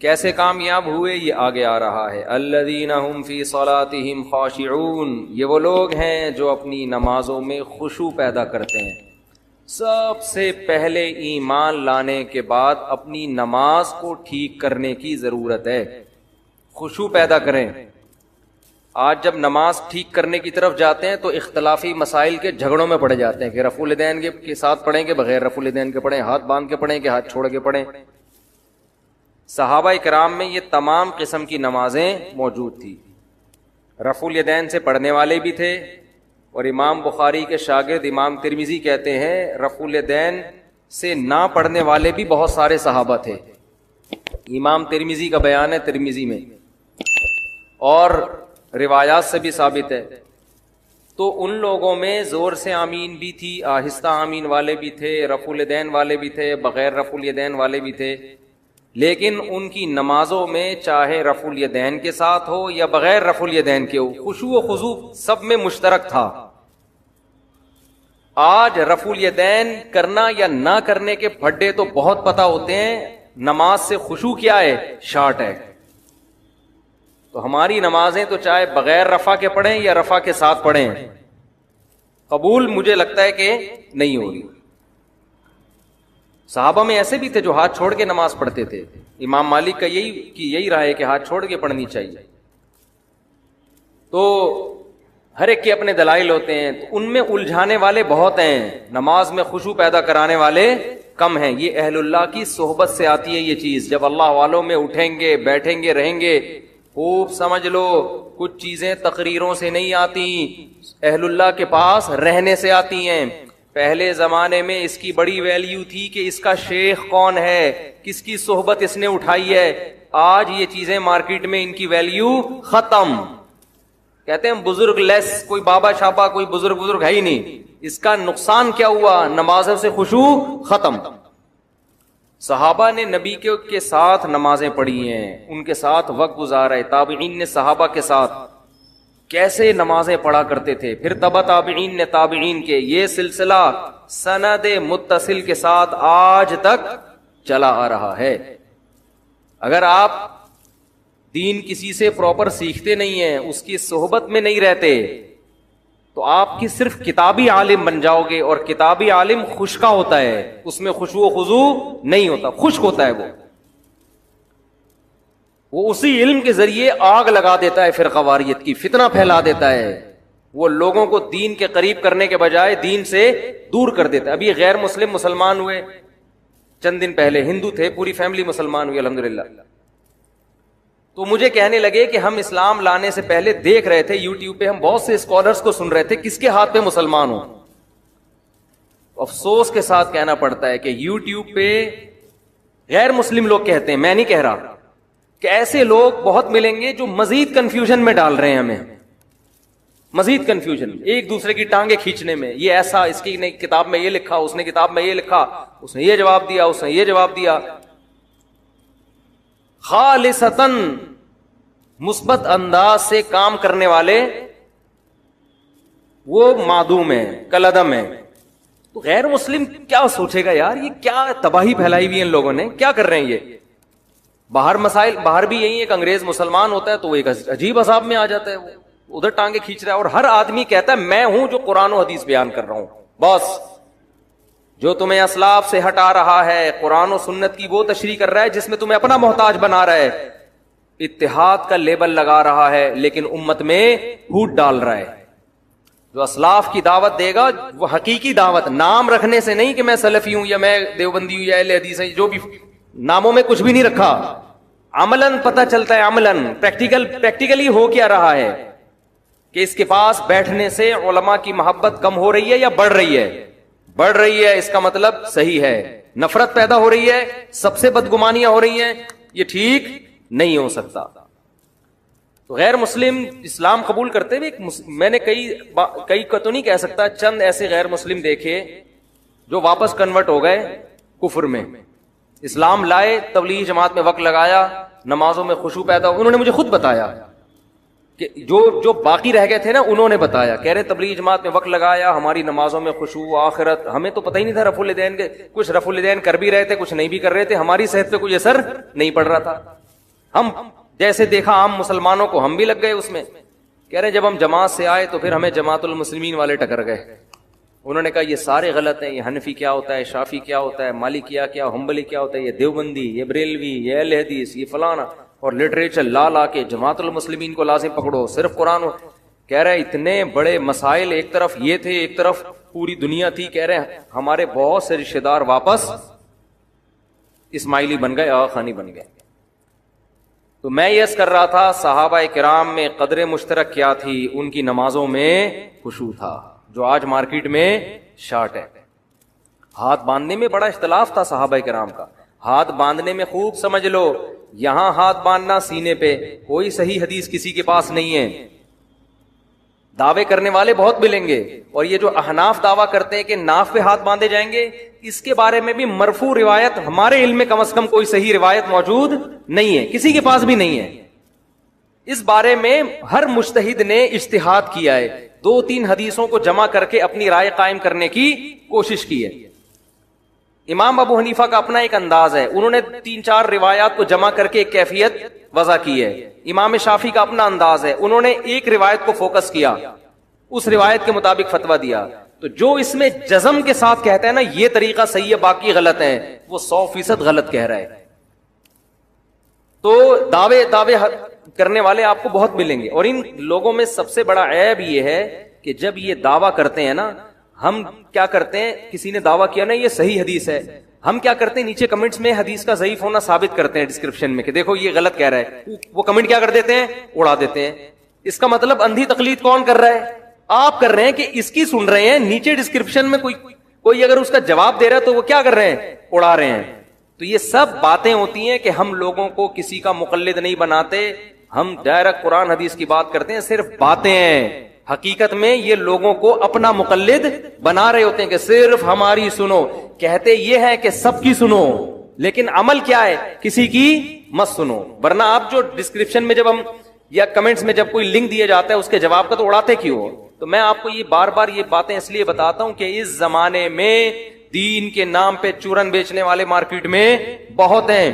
کیسے کامیاب ہوئے یہ آگے آ رہا ہے. الذین هم فی صلاتہم خاشعون، یہ وہ لوگ ہیں جو اپنی نمازوں میں خشوع پیدا کرتے ہیں. سب سے پہلے ایمان لانے کے بعد اپنی نماز کو ٹھیک کرنے کی ضرورت ہے. خشوع پیدا کریں. آج جب نماز ٹھیک کرنے کی طرف جاتے ہیں تو اختلافی مسائل کے جھگڑوں میں پڑے جاتے ہیں کہ رفع الیدین کے ساتھ پڑھیں کہ بغیر رفع الیدین کے پڑھیں، ہاتھ باندھ کے پڑھیں کہ ہاتھ چھوڑ کے پڑھیں. صحابہ کرام میں یہ تمام قسم کی نمازیں موجود تھی. رفع الیدین سے پڑھنے والے بھی تھے، اور امام بخاری کے شاگرد امام ترمذی کہتے ہیں رفع الیدین سے نہ پڑھنے والے بھی بہت سارے صحابہ تھے. امام ترمذی کا بیان ہے ترمذی میں، اور روایات سے بھی ثابت ہے. تو ان لوگوں میں زور سے آمین بھی تھی، آہستہ آمین والے بھی تھے، رفع الیدین والے بھی تھے، بغیر رفع الیدین والے بھی تھے. لیکن ان کی نمازوں میں چاہے رفع الیدین کے ساتھ ہو یا بغیر رفع الیدین کے ہو، خشوع و خضوع سب میں مشترک تھا. آج رفع الیدین کرنا یا نہ کرنے کے پھڈے تو بہت پتہ ہوتے ہیں، نماز سے خشوع کیا ہے؟ شارٹ ہے. تو ہماری نمازیں تو چاہے بغیر رفع کے پڑھیں یا رفع کے ساتھ پڑھیں، قبول مجھے لگتا ہے کہ نہیں ہوگی. صحابہ میں ایسے بھی تھے جو ہاتھ چھوڑ کے نماز پڑھتے تھے. امام مالک کا یہی رائے ہے کہ ہاتھ چھوڑ کے پڑھنی چاہیے. تو ہر ایک کے اپنے دلائل ہوتے ہیں. تو ان میں الجھانے والے بہت ہیں، نماز میں خشوع پیدا کرانے والے کم ہیں. یہ اہل اللہ کی صحبت سے آتی ہے یہ چیز. جب اللہ والوں میں اٹھیں گے، بیٹھیں گے، رہیں گے، خوب سمجھ لو کچھ چیزیں تقریروں سے نہیں آتی، اہل اللہ کے پاس رہنے سے آتی ہیں. پہلے زمانے میں اس کی بڑی ویلیو تھی کہ اس کا شیخ کون ہے، کس کی صحبت اس نے اٹھائی ہے. آج یہ چیزیں مارکیٹ میں ان کی ویلیو ختم. کہتے ہیں بزرگ لیس، کوئی بابا شابا کوئی بزرگ ہے ہی نہیں. اس کا نقصان کیا ہوا؟ نمازوں سے خشوع ختم. صحابہ نے نبی کے ساتھ نمازیں پڑھی ہیں، ان کے ساتھ وقت گزارا ہے. تابعین نے صحابہ کے ساتھ کیسے نمازیں پڑھا کرتے تھے، پھر تبع تابعین نے تابعین کے، یہ سلسلہ سند متصل کے ساتھ آج تک چلا آ رہا ہے. اگر آپ دین کسی سے پراپر سیکھتے نہیں ہیں، اس کی صحبت میں نہیں رہتے، تو آپ کی صرف کتابی عالم بن جاؤ گے. اور کتابی عالم خشکا ہوتا ہے، اس میں خشوع و خضوع نہیں ہوتا، خشک ہوتا ہے. وہ اسی علم کے ذریعے آگ لگا دیتا ہے فرقہ واریت کی، فتنہ پھیلا دیتا ہے. وہ لوگوں کو دین کے قریب کرنے کے بجائے دین سے دور کر دیتا ہے. ابھی غیر مسلم مسلمان ہوئے چند دن پہلے، ہندو تھے، پوری فیملی مسلمان ہوئی الحمدللہ. تو مجھے کہنے لگے کہ ہم اسلام لانے سے پہلے دیکھ رہے تھے یوٹیوب پہ، ہم بہت سے اسکالرز کو سن رہے تھے کس کے ہاتھ پہ مسلمان ہوں. افسوس کے ساتھ کہنا پڑتا ہے کہ یوٹیوب پہ غیر مسلم لوگ کہتے ہیں، میں نہیں کہہ رہا، کہ ایسے لوگ بہت ملیں گے جو مزید کنفیوژن میں ڈال رہے ہیں ہمیں، مزید کنفیوژن، ایک دوسرے کی ٹانگیں کھینچنے میں. یہ ایسا، اس کی نے کتاب میں یہ لکھا، اس نے کتاب میں یہ لکھا، اس نے یہ جواب دیا، اس نے یہ جواب دیا. خالصتاً مثبت انداز سے کام کرنے والے وہ معدوم ہیں، کالعدم ہیں. تو غیر مسلم کیا سوچے گا یار، یہ کیا تباہی پھیلائی ہوئی ان لوگوں نے، کیا کر رہے ہیں یہ. باہر مسائل، باہر بھی یہی ہے کہ انگریز مسلمان ہوتا ہے تو وہ ایک عجیب عذاب میں آ جاتا ہے، وہ ادھر ٹانگیں کھینچ رہا ہے. اور ہر آدمی کہتا ہے میں ہوں جو قرآن و حدیث بیان کر رہا ہوں. بس جو تمہیں اسلاف سے ہٹا رہا ہے، قرآن و سنت کی وہ تشریح کر رہا ہے جس میں تمہیں اپنا محتاج بنا رہا ہے، اتحاد کا لیبل لگا رہا ہے، لیکن امت میں پھوٹ ڈال رہا ہے. جو اسلاف کی دعوت دے گا وہ حقیقی دعوت، نام رکھنے سے نہیں کہ میں سلفی ہوں یا میں دیوبندی ہوں یا اہل حدیث ہوں، جو بھی ناموں میں کچھ بھی نہیں رکھا. عملاً پتہ چلتا ہے، عملاً پریکٹیکلی ہو کیا رہا ہے کہ اس کے پاس بیٹھنے سے علماء کی محبت کم ہو رہی ہے یا بڑھ رہی ہے؟ بڑھ رہی ہے. اس کا مطلب صحیح ہے، نفرت پیدا ہو رہی ہے، سب سے بدگمانیاں ہو رہی ہیں، یہ ٹھیک نہیں ہو سکتا. تو غیر مسلم اسلام قبول کرتے ہوئے میں نے کئی کو تو نہیں کہہ سکتا، چند ایسے غیر مسلم دیکھے جو واپس کنورٹ ہو گئے کفر میں. اسلام لائے، تبلیغ جماعت میں وقت لگایا، نمازوں میں خشوع پیدا ہو. انہوں نے مجھے خود بتایا کہ جو باقی رہ گئے تھے نا، انہوں نے بتایا، کہہ رہے تبلیغ جماعت میں وقت لگایا، ہماری نمازوں میں خشوع، آخرت، ہمیں تو پتہ ہی نہیں تھا رفع الیدین کے، کچھ رفع الیدین کر بھی رہے تھے، کچھ نہیں بھی کر رہے تھے، ہماری صحت پہ کوئی اثر نہیں پڑ رہا تھا. ہم جیسے دیکھا عام مسلمانوں کو ہم بھی لگ گئے اس میں. کہہ رہے جب ہم جماعت سے آئے تو پھر ہمیں جماعت المسلمین والے ٹکر گئے. انہوں نے کہا یہ سارے غلط ہیں, یہ حنفی کیا ہوتا ہے, شافی کیا ہوتا ہے, مالکیہ کیا, حنبلی کیا ہوتا ہے, یہ دیوبندی, یہ بریلوی, یہ اہل حدیث, یہ فلانا, اور لٹریچر لا کے جماعت المسلمین کو لازم پکڑو, صرف قرآن. کہہ رہے اتنے بڑے مسائل, ایک طرف یہ تھے, ایک طرف پوری دنیا تھی. کہہ رہے ہمارے بہت سے رشتے دار واپس اسماعیلی بن گئے, آغا خانی بن گئے. تو میں یہ کر رہا تھا صحابہ کرام میں قدر مشترک کیا تھی, ان کی نمازوں میں خشوع تھا, جو آج مارکیٹ میں شارٹ ہے. ہاتھ باندھنے میں بڑا اختلاف تھا صحابہ کرام کا. ہاتھ باندھنے میں خوب سمجھ لو, یہاں ہاتھ باندھنا سینے پہ, کوئی صحیح حدیث کسی کے پاس نہیں ہے. دعوے کرنے والے بہت ملیں گے, اور یہ جو احناف دعویٰ کرتے ہیں کہ ناف پہ ہاتھ باندھے جائیں گے, اس کے بارے میں بھی مرفوع روایت ہمارے علم میں کم از کم کوئی صحیح روایت موجود نہیں ہے, کسی کے پاس بھی نہیں ہے. اس بارے میں ہر مجتہد نے اجتہاد کیا ہے, 2-3 حدیثوں کو جمع کر کے اپنی رائے قائم کرنے کی کوشش کی ہے. امام ابو حنیفہ کا اپنا ایک انداز ہے, انہوں نے 3-4 روایات کو جمع کر کے ایک کیفیت وضع کی ہے. امام شافعی کا اپنا انداز ہے, انہوں نے ایک روایت کو فوکس کیا, اس روایت کے مطابق فتویٰ دیا. تو جو اس میں جزم کے ساتھ کہتا ہے نا یہ طریقہ صحیح ہے باقی غلط ہیں, وہ 100% غلط کہہ رہا ہے. تو دعوے کرنے والے آپ کو بہت ملیں گے, اور ان لوگوں میں سب سے بڑا عیب یہ ہے کہ جب یہ دعویٰ کرتے ہیں نا, ہم کیا کرتے ہیں, کسی نے دعویٰ کیا نا یہ صحیح حدیث ہے, ہم کیا کرتے ہیں نیچے کمنٹس میں حدیث کا ضعیف ہونا ثابت کرتے ہیں, ڈسکرپشن میں کہ دیکھو یہ غلط کہہ رہا ہے. وہ کمنٹ کیا کر دیتے ہیں, اڑا دیتے ہیں. اس کا مطلب اندھی تقلید کون کر رہا ہے, آپ کر رہے ہیں کہ اس کی سن رہے ہیں, نیچے ڈسکرپشن میں کوئی اگر اس کا جواب دے رہا ہے تو وہ کیا کر رہے ہیں, اڑا رہے ہیں. تو یہ سب باتیں ہوتی ہیں کہ ہم لوگوں کو کسی کا مقلد نہیں بناتے, ہم ڈائریکٹ قرآن حدیث کی بات کرتے ہیں, صرف باتیں ہیں. حقیقت میں یہ لوگوں کو اپنا مقلد بنا رہے ہوتے ہیں کہ صرف ہماری سنو. کہتے یہ ہے کہ سب کی سنو, لیکن عمل کیا ہے, کسی کی مت سنو. ورنہ آپ جو ڈسکرپشن میں جب ہم یا کمنٹس میں جب کوئی لنک دیا جاتا ہے اس کے جواب کا تو اڑاتے کیوں ہو. تو میں آپ کو یہ بار بار یہ باتیں اس لیے بتاتا ہوں کہ اس زمانے میں دین کے نام پہ چورن بیچنے والے مارکیٹ میں بہت ہیں.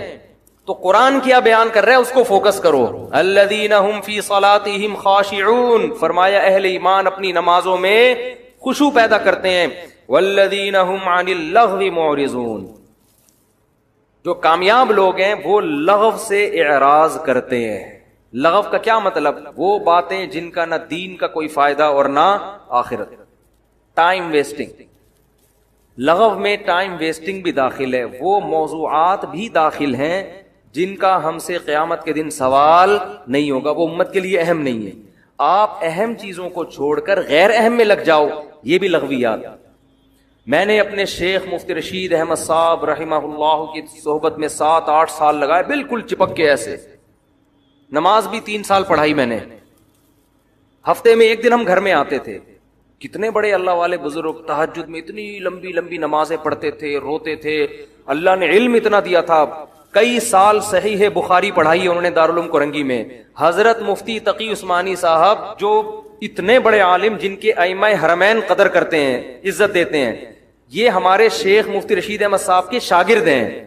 تو قرآن کیا بیان کر رہا ہے اس کو فوکس کرو. الذین هم فی صلاتہم خاشعون, فرمایا اہل ایمان اپنی نمازوں میں خشوع پیدا کرتے ہیں. والذین هم عن اللغو معرضون, جو کامیاب لوگ ہیں وہ لغو سے اعراض کرتے ہیں. لغو کا کیا مطلب, وہ باتیں جن کا نہ دین کا کوئی فائدہ اور نہ آخرت. ٹائم ویسٹنگ, لغو میں ٹائم ویسٹنگ بھی داخل ہے, وہ موضوعات بھی داخل ہیں جن کا ہم سے قیامت کے دن سوال نہیں ہوگا, وہ امت کے لیے اہم نہیں ہے. آپ اہم چیزوں کو چھوڑ کر غیر اہم میں لگ جاؤ, یہ بھی لغویات. میں نے اپنے شیخ مفتی رشید احمد صاحب رحمہ اللہ کی صحبت میں 7-8 سال لگائے, بالکل چپک کے ایسے. نماز بھی 3 سال پڑھائی میں نے, ہفتے میں 1 دن ہم گھر میں آتے تھے. کتنے بڑے اللہ والے بزرگ تہجد میں اتنی لمبی لمبی نمازیں پڑھتے تھے, روتے تھے. اللہ نے علم اتنا دیا تھا, کئی سال صحیح بخاری پڑھائی انہوں نے دارالعلوم کرنگی میں. حضرت مفتی تقی عثمانی صاحب جو اتنے بڑے عالم جن کے ائمہ حرمین قدر کرتے ہیں, عزت دیتے ہیں, یہ ہمارے شیخ مفتی رشید احمد صاحب کے شاگرد ہیں.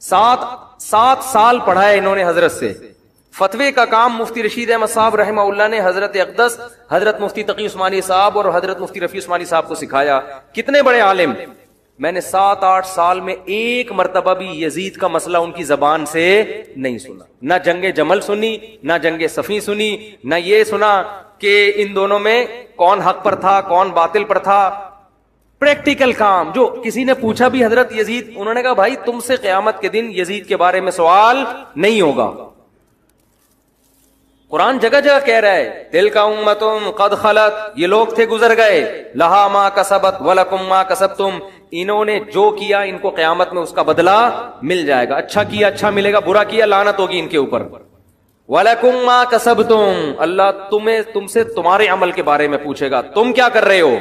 7 سال پڑھا ہے انہوں نے حضرت سے. فتوے کا کام مفتی رشید احمد صاحب رحمہ اللہ نے حضرت اقدس, حضرت مفتی تقی عثمانی صاحب اور حضرت مفتی رفیع عثمانی صاحب کو سکھایا. کتنے بڑے عالم. میں نے 7-8 سال میں ایک مرتبہ بھی یزید کا مسئلہ ان کی زبان سے نہیں سنا. نہ جنگ جمل سنی, نہ جنگ صفین سنی, نہ یہ سنا کہ ان دونوں میں کون حق پر تھا کون باطل پر تھا. پریکٹیکل کام. جو کسی نے پوچھا بھی حضرت یزید, انہوں نے کہا بھائی تم سے قیامت کے دن یزید کے بارے میں سوال نہیں ہوگا. قرآن جگہ جگہ کہہ رہا ہے تلک امۃ قد خلت, یہ لوگ تھے گزر گئے, لہا ما کسبت ولکم ما کسبتم, انہوں نے جو کیا ان کو قیامت میں اس کا بدلہ مل جائے گا. اچھا کیا اچھا ملے گا, برا کیا لعنت ہوگی ان کے اوپر. وَلَكُمْ مَا كَسَبْتُمْ, اللہ تم سے تمہارے عمل کے بارے میں پوچھے گا, تم کیا کر رہے ہو.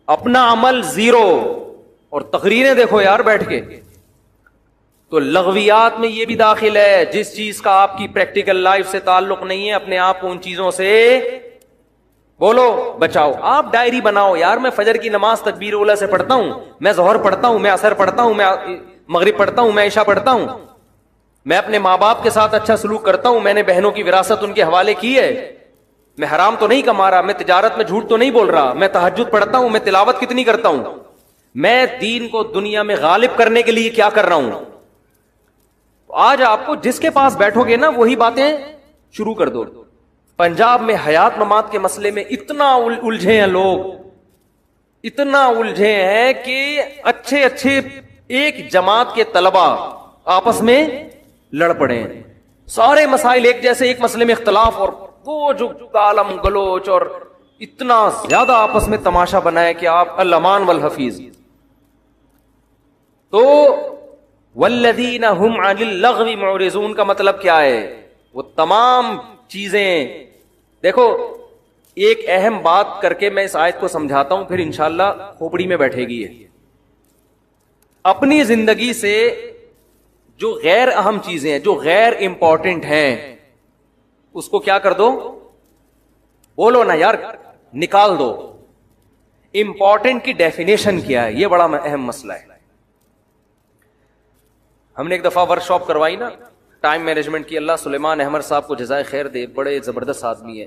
اپنا عمل 0, اور تقریریں دیکھو یار بیٹھ کے. تو لغویات میں یہ بھی داخل ہے, جس چیز کا آپ کی پریکٹیکل لائف سے تعلق نہیں ہے اپنے آپ کو ان چیزوں سے بولو بچاؤ. آپ ڈائری بناؤ یار, میں فجر کی نماز تکبیر اولا سے پڑھتا ہوں, میں ظہر پڑھتا ہوں, میں عصر پڑھتا ہوں, میں مغرب پڑھتا ہوں, میں عشاء پڑھتا ہوں. میں اپنے ماں باپ کے ساتھ اچھا سلوک کرتا ہوں, میں نے بہنوں کی وراثت ان کے حوالے کی ہے, میں حرام تو نہیں کما رہا, میں تجارت میں جھوٹ تو نہیں بول رہا, میں تہجد پڑھتا ہوں, میں تلاوت کتنی کرتا ہوں, میں دین کو دنیا میں غالب کرنے کے لیے کیا کر رہا ہوں. آج آپ کو جس کے پاس بیٹھو گے نا وہی باتیں شروع کر دو. پنجاب میں حیات ممات کے مسئلے میں اتنا الجھے ہیں لوگ, اتنا الجھے ہیں کہ اچھے اچھے ایک جماعت کے طلبہ آپس میں لڑ پڑے ہیں, سارے مسائل ایک جیسے, ایک مسئلے میں اختلاف, اور وہ جو گالم گلوچ اور اتنا زیادہ آپس میں تماشا بنائے کہ آپ الامان والحفیظ. تو والذین هم عن اللغو معرضون کا مطلب کیا ہے؟ وہ تمام چیزیں دیکھو. ایک اہم بات کر کے میں اس آیت کو سمجھاتا ہوں, پھر انشاءاللہ کھوپڑی میں بیٹھے گی. اپنی زندگی سے جو غیر اہم چیزیں ہیں, جو غیر امپورٹنٹ ہیں, اس کو کیا کر دو, بولو نا یار, نکال دو. امپورٹنٹ کی ڈیفینیشن کیا ہے, یہ بڑا اہم مسئلہ ہے. ہم نے ایک دفعہ ورک شاپ کروائی نا ٹائم مینجمنٹ کی, اللہ سلیمان احمد صاحب کو جزائے خیر دے, بڑے زبردست آدمی ہیں.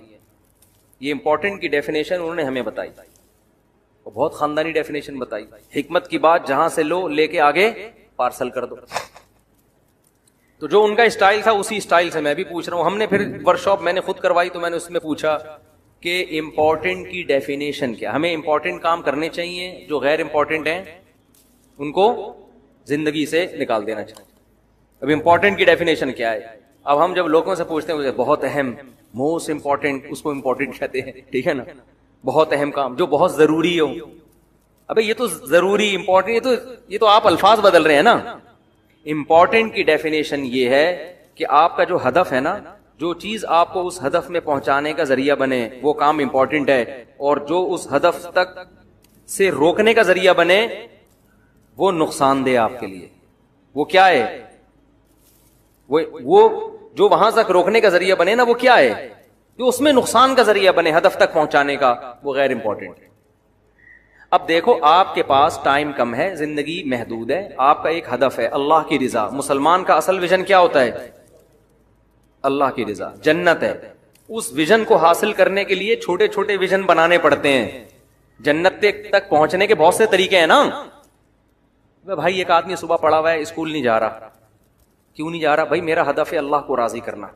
یہ امپورٹنٹ کی ڈیفینیشن انہوں نے ہمیں بتائی, اور بہت خاندانی ڈیفینیشن بتائی. حکمت کی بات جہاں سے لو لے کے آگے پارسل کر دو. تو جو ان کا اسٹائل تھا اسی اسٹائل سے میں بھی پوچھ رہا ہوں. ہم نے پھر ورک شاپ میں نے خود کروائی, تو میں نے اس میں پوچھا کہ امپورٹنٹ کی ڈیفینیشن کیا. ہمیں امپورٹنٹ کام کرنے چاہیے, جو غیر امپورٹنٹ ہیں ان کو زندگی سے نکال دینا چاہیے. اب امپورٹنٹ کی ڈیفینیشن کیا ہے؟ اب ہم جب لوگوں سے پوچھتے ہیں بہت اہم, موسٹ امپورٹنٹ, اس کو امپورٹنٹ کہتے ہیں, ٹھیک ہے نا. بہت اہم کام جو بہت ضروری ہو. ابے یہ تو ضروری امپورٹنٹ, یہ تو آپ الفاظ بدل رہے ہیں نا. امپورٹنٹ کی ڈیفینیشن یہ ہے کہ آپ کا جو ہدف ہے نا, جو چیز آپ کو اس ہدف میں پہنچانے کا ذریعہ بنے وہ کام امپورٹنٹ ہے, اور جو اس ہدف تک سے روکنے کا ذریعہ بنے وہ نقصان دہ آپ کے لیے. وہ کیا ہے؟ وہ جو وہاں تک روکنے کا ذریعہ بنے نا, وہ کیا ہے؟ جو اس میں نقصان کا ذریعہ بنے ہدف تک پہنچانے کا, وہ غیر امپورٹنٹ ہے. اب دیکھو آپ کے پاس ٹائم کم ہے, زندگی محدود ہے, آپ کا ایک ہدف ہے اللہ کی رضا. مسلمان کا اصل ویژن کیا ہوتا ہے؟ اللہ کی رضا, جنت ہے. اس ویژن کو حاصل کرنے کے لیے چھوٹے چھوٹے ویژن بنانے پڑتے ہیں. جنت تک پہنچنے کے بہت سے طریقے ہیں نا. بھائی ایک آدمی صبح پڑھا ہوا ہے, اسکول نہیں جا رہا. کیوں نہیں جا رہا؟ بھائی میرا ہدف ہے اللہ کو راضی کرنا,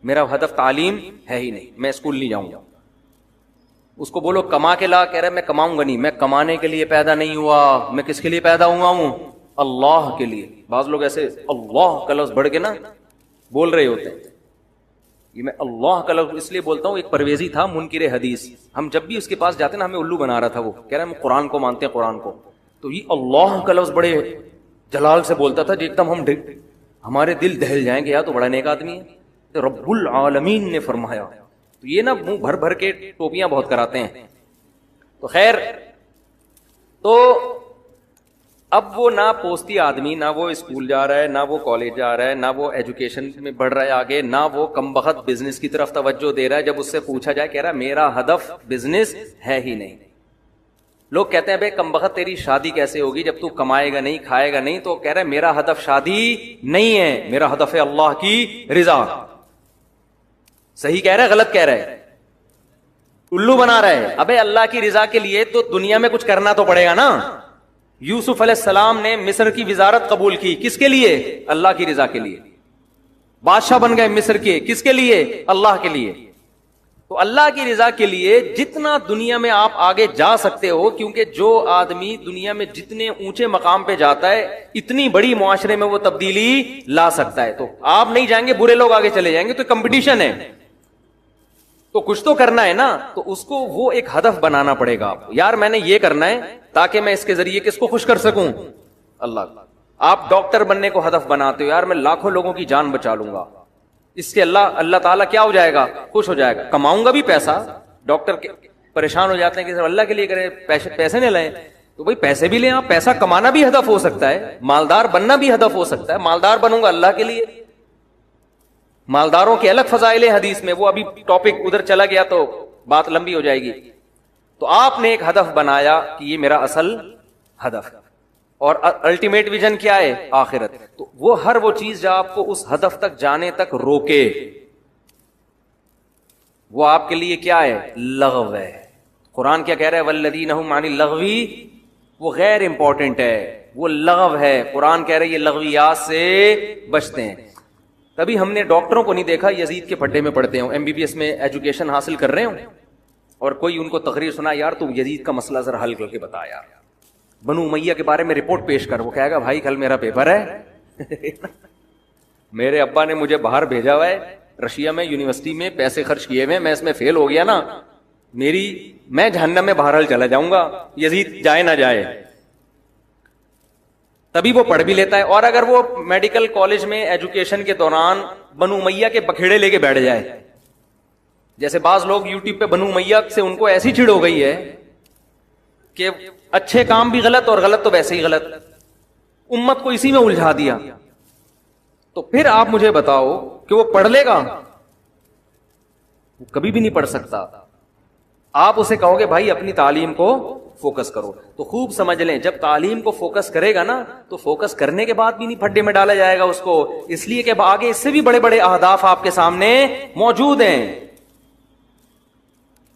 میرا ہدف تعلیم ہے ہی نہیں, میں اسکول نہیں جاؤں گا. اس کو بولو کما کے لا, کہہ رہا ہے میں کماؤں گا نہیں. میں کمانے کے لیے پیدا نہیں ہوا, میں کس کے لیے پیدا ہوا ہوں؟ اللہ کے لیے. بعض لوگ ایسے اللہ کا لفظ بڑھ کے نا بول رہے ہوتے ہیں. یہ میں اللہ کا لفظ اس لیے بولتا ہوں, ایک پرویزی تھا منکر حدیث, ہم جب بھی اس کے پاس جاتے نا ہمیں الو بنا رہا تھا. وہ کہہ رہا ہے ہم قرآن کو مانتے ہیں, قرآن کو. تو یہ اللہ کا لفظ بڑے جلال سے بولتا تھا, ایک دم ہمارے دل دہل جائیں گے, یا تو بڑا نیک آدمی ہے. رب العالمین نے فرمایا. تو یہ نا منہ بھر بھر کے ٹوپیاں بہت کراتے ہیں. تو خیر, تو اب وہ نہ پوستی آدمی, نہ وہ اسکول جا رہا ہے, نہ وہ کالج جا رہا ہے, نہ وہ ایجوکیشن میں بڑھ رہا ہے آگے, نہ وہ کم بخت بزنس کی طرف توجہ دے رہا ہے. جب اس سے پوچھا جائے کہہ رہا ہے میرا ہدف بزنس ہے ہی نہیں. لوگ کہتے ہیں بھائی کم بخت تیری شادی کیسے ہوگی جب تو کمائے گا نہیں, کھائے گا نہیں. تو کہہ رہا ہے میرا ہدف شادی نہیں ہے, میرا ہدف ہے اللہ کی رضا. صحیح کہہ رہا ہے غلط کہہ رہا ہے؟ الو بنا رہا ہے. ابے اللہ کی رضا کے لیے تو دنیا میں کچھ کرنا تو پڑے گا نا. یوسف علیہ السلام نے مصر کی وزارت قبول کی, کس کے لیے؟ اللہ کی رضا کے لیے. بادشاہ بن گئے مصر کے, کس کے لیے؟ اللہ کے لیے. تو اللہ کی رضا کے لیے جتنا دنیا میں آپ آگے جا سکتے ہو, کیونکہ جو آدمی دنیا میں جتنے اونچے مقام پہ جاتا ہے اتنی بڑی معاشرے میں وہ تبدیلی لا سکتا ہے. تو آپ نہیں جائیں گے, برے لوگ آگے چلے جائیں گے, تو کمپٹیشن ہے. تو کچھ تو کرنا ہے نا. تو اس کو وہ ایک ہدف بنانا پڑے گا. آپ یار میں نے یہ کرنا ہے تاکہ میں اس کے ذریعے کس کو خوش کر سکوں؟ اللہ. آپ ڈاکٹر بننے کو ہدف بناتے ہو, یار میں لاکھوں لوگوں کی جان بچا لوں گا, اس سے اللہ تعالیٰ کیا ہو جائے گا؟ خوش ہو جائے گا. کماؤں گا بھی پیسہ. ڈاکٹر پریشان ہو جاتے ہیں کہ اللہ کے لیے کریں, پیسے نہیں لائیں. تو بھائی پیسے بھی لیں آپ, پیسہ کمانا بھی ہدف ہو سکتا ہے, مالدار بننا بھی ہدف ہو سکتا ہے. مالدار بنوں گا اللہ کے لیے. مالداروں کے الگ فضائل حدیث میں, وہ ابھی ٹاپک ادھر چلا گیا تو بات لمبی ہو جائے گی. تو آپ نے ایک ہدف بنایا کہ یہ میرا اصل ہدف ہے. اور الٹیمیٹ ویژن کیا ہے؟ آخرت. تو وہ چیز جو آپ کو اس ہدف تک جانے تک روکے وہ آپ کے لیے کیا ہے؟ لغو ہے. قرآن کیا کہہ رہا ہے؟ والذین هم عن اللغو، وہ غیر امپورٹنٹ ہے، وہ لغو ہے. قرآن کہہ رہا ہے یہ لغویات سے بچتے ہیں. کبھی ہم نے ڈاکٹروں کو نہیں دیکھا یزید کے پھڈے میں پڑھتے ہوں، ایم بی بی ایس میں ایجوکیشن حاصل کر رہے ہوں، اور کوئی ان کو تقریر سنا، یار تو یزید کا مسئلہ ذرا حل کر کے بتا یار، بنو امیہ کے بارے میں رپورٹ پیش کر. وہ کہے گا بھائی کل میرا پیپر ہے میرے ابا نے مجھے باہر بھیجا ہوا ہے رشیا میں، یونیورسٹی میں پیسے خرچ کیے ہوئے، میں اس میں فیل ہو گیا نا، میں جہنم میں بہرحال چلا جاؤں گا، یزید جائے نہ جائے. تبھی وہ پڑھ بھی لیتا ہے. اور اگر وہ میڈیکل کالج میں ایجوکیشن کے دوران بنو امیہ کے بکھیڑے لے کے بیٹھ جائے، جیسے بعض لوگ یوٹیوب پہ بنو امیہ سے ان کو ایسی چڑ ہو گئی ہے کہ اچھے کام بھی غلط اور غلط تو ویسے ہی غلط، امت کو اسی میں الجھا دیا، تو پھر آپ مجھے بتاؤ کہ وہ پڑھ لے گا؟ وہ کبھی بھی نہیں پڑھ سکتا. آپ اسے کہو گے بھائی اپنی تعلیم کو فوکس کرو، تو خوب سمجھ لیں جب تعلیم کو فوکس کرے گا نا تو فوکس کرنے کے بعد بھی نہیں پھڈے میں ڈالا جائے گا اس کو، اس لیے کہ آگے اس سے بھی بڑے بڑے اہداف آپ کے سامنے موجود ہیں.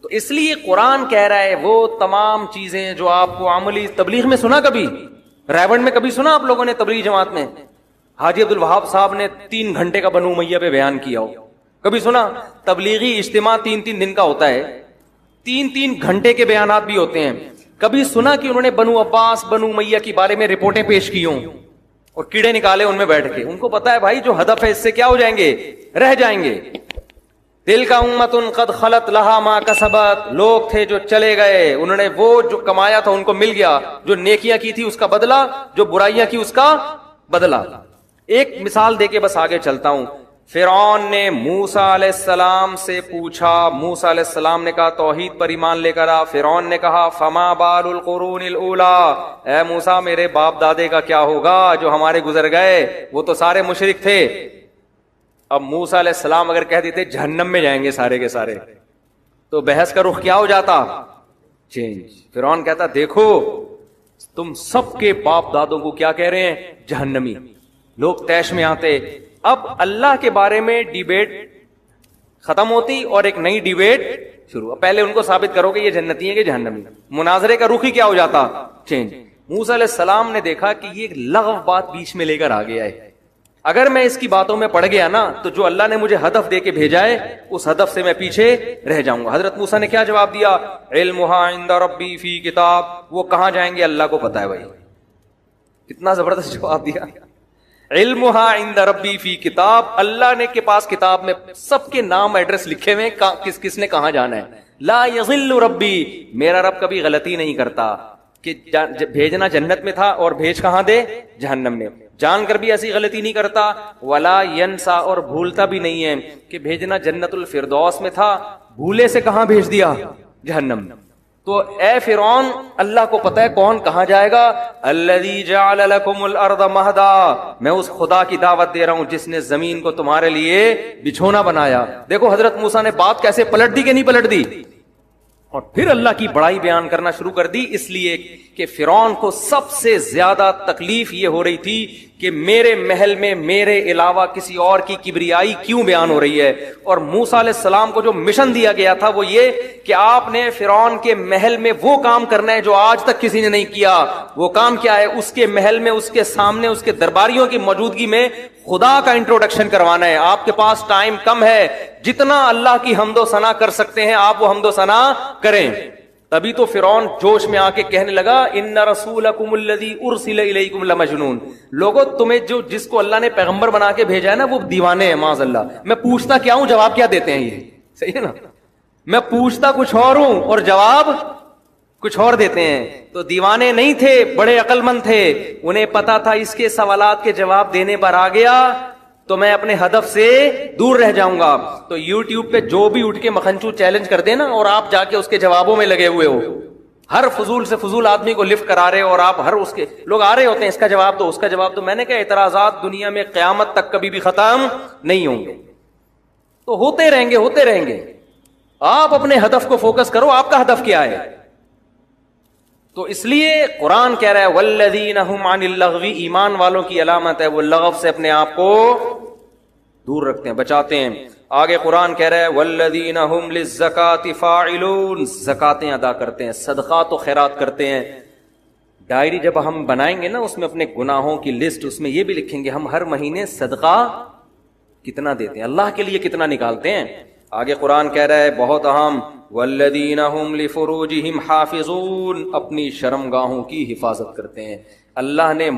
تو اس لیے قرآن کہہ رہا ہے وہ تمام چیزیں جو آپ کو عملی تبلیغ میں سنا، کبھی ریونڈ میں کبھی سنا آپ لوگوں نے تبلیغ جماعت میں حاجی عبد الوہاب صاحب نے 3 گھنٹے کا بنو امیہ پہ بیان کیا ہو؟ کبھی سنا؟ تبلیغی اجتماع 3 دن کا ہوتا ہے، 3 گھنٹے کے بیانات بھی ہوتے ہیں. کبھی سنا کہ انہوں نے بنو عباس بنو امیہ کے بارے میں رپورٹیں پیش کی ہوں اور کیڑے نکالے ان میں بیٹھ کے؟ ان کو پتا ہے بھائی جو ہدف ہے اس سے کیا ہو جائیں گے؟ رہ جائیں گے. تلک امۃ قد خلت لہا ما کسبت، لوگ تھے جو چلے گئے، انہوں نے وہ جو کمایا تھا ان کو مل گیا، جو نیکیاں کی تھی اس کا بدلہ، جو برائیاں کی اس کا بدلہ. ایک مثال دے کے بس آگے چلتا ہوں. فرعون نے موسیٰ علیہ السلام سے پوچھا، موسیٰ علیہ السلام نے کہا توحید پر ایمان لے کر آ. فرعون نے کہا فما بال القرون الاولی، اے موسیٰ میرے باپ دادے کا کیا ہوگا جو ہمارے گزر گئے، وہ تو سارے مشرک تھے. اب موسیٰ علیہ السلام اگر کہہ دیتے جہنم میں جائیں گے سارے کے سارے، تو بحث کا رخ کیا ہو جاتا؟ چینج. فرعون کہتا دیکھو تم سب کے باپ دادوں کو کیا کہہ رہے ہیں؟ جہنمی. لوگ طیش میں آتے. اب اللہ کے بارے میں ڈیبیٹ ختم ہوتی اور ایک نئی ڈیبیٹ شروع. پہلے ان کو ثابت کرو کہ یہ جنتی ہیں کہ جہنمی. مناظرے کا رخ ہی کیا ہو جاتا؟ چینج. موسیٰ علیہ السلام نے دیکھا کہ یہ لغو بات بیچ میں لے کر آ گیا ہے، اگر میں اس کی باتوں میں پڑ گیا نا تو جو اللہ نے مجھے ہدف دے کے بھیجا ہے اس ہدف سے میں پیچھے رہ جاؤں گا. حضرت موسیٰ نے کیا جواب دیا؟ علمھا عند ربی فی کتاب. وہ کہاں جائیں گے اللہ کو پتا ہے. بھائی کتنا زبردست جواب دیا. علمھا عند ربی فی کتاب، اللہ نے کے پاس کتاب میں سب کے نام ایڈریس لکھے ہوئے، کس کس نے کہاں جانا ہے. لا یضل ربی، میرا رب کبھی غلطی نہیں کرتا کہ بھیجنا جنت میں تھا اور بھیج کہاں دے؟ جہنم میں. جان کر بھی ایسی غلطی نہیں کرتا. ولا ینسا، اور بھولتا بھی نہیں ہے کہ بھیجنا جنت الفردوس میں تھا، بھولے سے کہاں بھیج دیا؟ جہنم. تو اے فرعون اللہ کو پتہ ہے کون کہاں جائے گا. الذی جعل لکم الارض مہدا، میں اس خدا کی دعوت دے رہا ہوں جس نے زمین کو تمہارے لیے بچھونا بنایا. دیکھو حضرت موسیٰ نے بات کیسے پلٹ دی کہ نہیں پلٹ دی، اور پھر اللہ کی بڑائی بیان کرنا شروع کر دی. اس لیے کہ فرعون کو سب سے زیادہ تکلیف یہ ہو رہی تھی کہ میرے محل میں میرے علاوہ کسی اور کی کبریائی کیوں بیان ہو رہی ہے. اور موسیٰ علیہ السلام کو جو مشن دیا گیا تھا وہ یہ کہ آپ نے فرعون کے محل میں وہ کام کرنا ہے جو آج تک کسی نے نہیں کیا. وہ کام کیا ہے؟ اس کے محل میں، اس کے سامنے، اس کے درباریوں کی موجودگی میں خدا کا انٹروڈکشن کروانا ہے. آپ کے پاس ٹائم کم ہے، جتنا اللہ کی حمد و ثنا کر سکتے ہیں آپ وہ حمد و ثنا کریں. تبھی تو فرعون جوش میں آ کے کہنے لگا ان رسولکم الذی ارسل الیکم لمجنون. لوگوں تمہیں جس کو اللہ نے پیغمبر بنا کے بھیجا ہے نا وہ دیوانے ہیں معاذ اللہ. میں پوچھتا کیا ہوں، جواب کیا دیتے ہیں؟ یہ صحیح ہے نا. میں پوچھتا کچھ اور ہوں اور جواب کچھ اور دیتے ہیں. تو دیوانے نہیں تھے، بڑے عقل مند تھے. انہیں پتا تھا اس کے سوالات کے جواب دینے پر آ گیا تو میں اپنے ہدف سے دور رہ جاؤں گا. تو یوٹیوب پہ جو بھی اٹھ کے مکھنچو چیلنج کر دے نا اور آپ جا کے اس کے جوابوں میں لگے ہوئے ہو، ہر فضول سے فضول آدمی کو لفٹ کرا رہے ہو اور آپ ہر اس کے لوگ آ رہے ہوتے ہیں اس کا جواب دو، اس کا جواب دو. میں نے کہا اعتراضات دنیا میں قیامت تک کبھی بھی ختم نہیں ہوں گے، تو ہوتے رہیں گے ہوتے رہیں گے. آپ اپنے ہدف کو فوکس کرو. آپ کا ہدف کیا ہے؟ تو اس لیے قرآن کہہ رہا ہے والذین هم عن اللغو، ایمان والوں کی علامت ہے وہ لغو سے اپنے آپ کو دور رکھتے ہیں، بچاتے ہیں. آگے قرآن کہہ رہا ہے والذین هم للزکاۃ فاعلون، زکاتیں ادا کرتے ہیں، صدقات و خیرات کرتے ہیں. ڈائری جب ہم بنائیں گے نا اس میں اپنے گناہوں کی لسٹ، اس میں یہ بھی لکھیں گے ہم ہر مہینے صدقہ کتنا دیتے ہیں، اللہ کے لیے کتنا نکالتے ہیں. آگے قرآن کہہ رہا ہے بہت اہم والذین هم لفروجہم حافظون، اپنی شرمگاہوں کی حفاظت کرتے ہیں. اللہ نے